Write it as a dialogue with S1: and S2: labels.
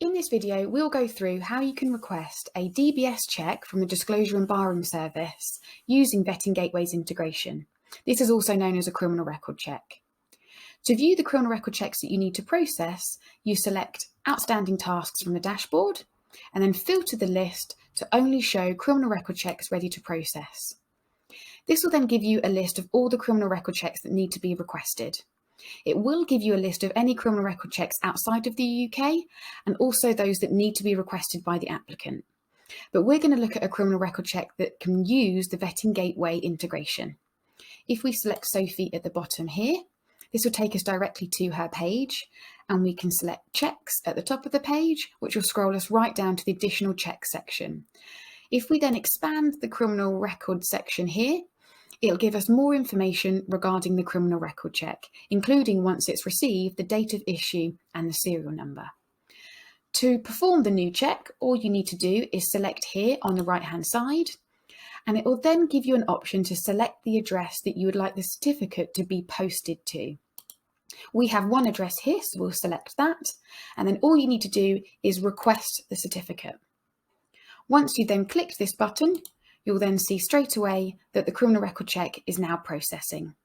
S1: In this video, we'll go through how you can request a DBS check from the Disclosure and Barring Service using VettingGateway's integration. This is also known as a criminal record check. To view the criminal record checks that you need to process, you select Outstanding Tasks from the dashboard and then filter the list to only show criminal record checks ready to process. This will then give you a list of all the criminal record checks that need to be requested. It will give you a list of any criminal record checks outside of the UK and also those that need to be requested by the applicant. But we're going to look at a criminal record check that can use the VettingGateway integration. If we select Sophie at the bottom here, this will take us directly to her page, and we can select checks at the top of the page, which will scroll us right down to the additional checks section. If we then expand the criminal record section here, it'll give us more information regarding the criminal record check, including once it's received, the date of issue and the serial number. To perform the new check, all you need to do is select here on the right-hand side, and it will then give you an option to select the address that you would like the certificate to be posted to. We have one address here, so we'll select that, and then all you need to do is request the certificate. Once you then click this button, you'll then see straight away that the criminal record check is now processing.